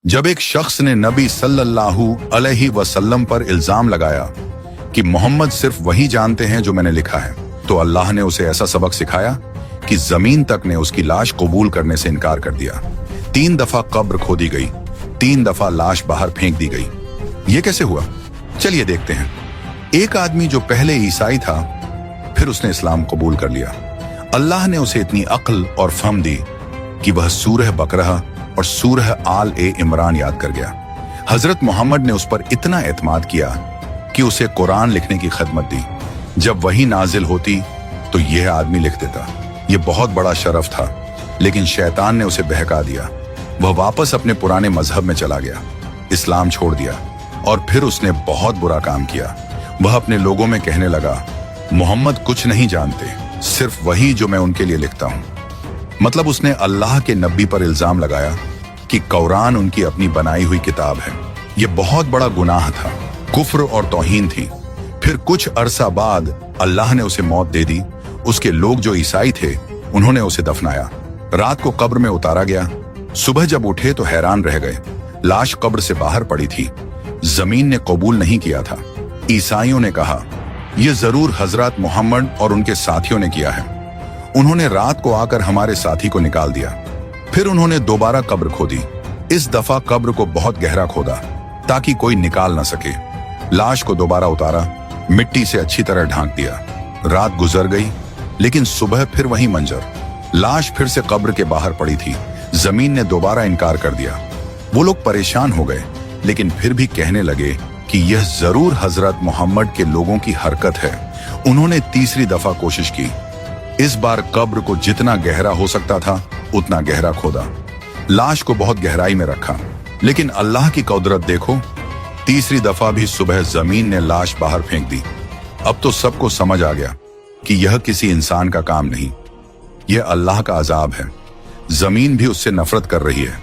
जब एक शख्स ने नबी सल्लल्लाहु अलैहि वसल्लम पर इल्जाम लगाया कि मोहम्मद सिर्फ वही जानते हैं जो मैंने लिखा है, तो अल्लाह ने उसे ऐसा सबक सिखाया कि जमीन तक ने उसकी लाश कबूल करने से इनकार कर दिया। 3 दफा कब्र खोदी गई, 3 दफा लाश बाहर फेंक दी गई। ये कैसे हुआ? चलिए देखते हैं। एक आदमी जो पहले ईसाई था, फिर उसने इस्लाम कबूल कर लिया। अल्लाह ने उसे इतनी अक्ल और फहम दी कि वह सूरह बकरा और सूरह आल ए इमरान याद कर गया। हजरत मोहम्मद ने उस पर इतना एतमाद किया कि उसे कुरान लिखने की खिदमत दी। जब वही नाजिल होती तो यह आदमी लिख देता। यह बहुत बड़ा शरफ था, लेकिन शैतान ने उसे बहका दिया। वह वापस अपने पुराने मजहब में चला गया, इस्लाम छोड़ दिया और फिर उसने बहुत बुरा काम किया। वह अपने लोगों में कहने लगा, मोहम्मद कुछ नहीं जानते, सिर्फ वही जो मैं उनके लिए लिखता हूं। मतलब उसने अल्लाह के नबी पर इल्जाम लगाया कि कुरान उनकी अपनी बनाई हुई किताब है। यह बहुत बड़ा गुनाह था, कुफ्र और तौहीन थी। फिर कुछ अरसा बाद अल्लाह ने उसे मौत दे दी। उसके लोग जो ईसाई थे, उन्होंने उसे दफनाया। रात को कब्र में उतारा गया। सुबह जब उठे तो हैरान रह गए। लाश कब्र से बाहर पड़ी थी। जमीन ने कबूल नहीं किया था। ईसाइयों ने कहा, यह जरूर हजरत मोहम्मद और उनके साथियों ने किया है। उन्होंने रात को आकर हमारे साथी को निकाल दिया। फिर उन्होंने दोबारा कब्र खोदी। इस दफा कब्र को बहुत गहरा खोदा ताकि कोई निकाल ना सके। लाश को दोबारा उतारा, मिट्टी से अच्छी तरह ढांक दिया। रात गुजर गई, लेकिन सुबह फिर वही मंजर। लाश फिर से कब्र के बाहर पड़ी थी। जमीन ने दोबारा इनकार कर दिया। वो लोग परेशान हो गए, लेकिन फिर भी कहने लगे कि यह जरूर हजरत मोहम्मद के लोगों की हरकत है। उन्होंने तीसरी दफा कोशिश की। इस बार कब्र को जितना गहरा हो सकता था उतना गहरा खोदा। लाश को बहुत गहराई में रखा, लेकिन अल्लाह की कुदरत देखो, तीसरी दफा भी सुबह जमीन ने लाश बाहर फेंक दी। अब तो सबको समझ आ गया कि यह किसी इंसान का काम नहीं, यह अल्लाह का अजाब है। जमीन भी उससे नफरत कर रही है,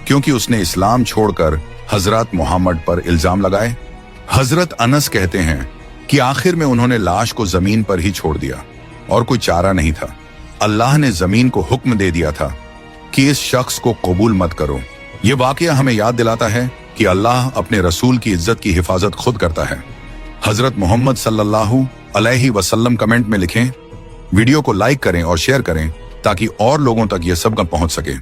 क्योंकि उसने इस्लाम छोड़कर हजरत मोहम्मद पर इल्जाम लगाए। हजरत अनस कहते हैं कि आखिर में उन्होंने लाश को जमीन पर ही छोड़ दिया और कोई चारा नहीं था। अल्लाह ने जमीन को हुक्म दे दिया था कि इस शख्स को कबूल मत करो। यह वाकया हमें याद दिलाता है कि अल्लाह अपने रसूल की इज्जत की हिफाजत खुद करता है। हजरत मोहम्मद सल्लल्लाहु अलैहि वसल्लम कमेंट में लिखें। वीडियो को लाइक करें और शेयर करें ताकि और लोगों तक यह सब पहुंच सके।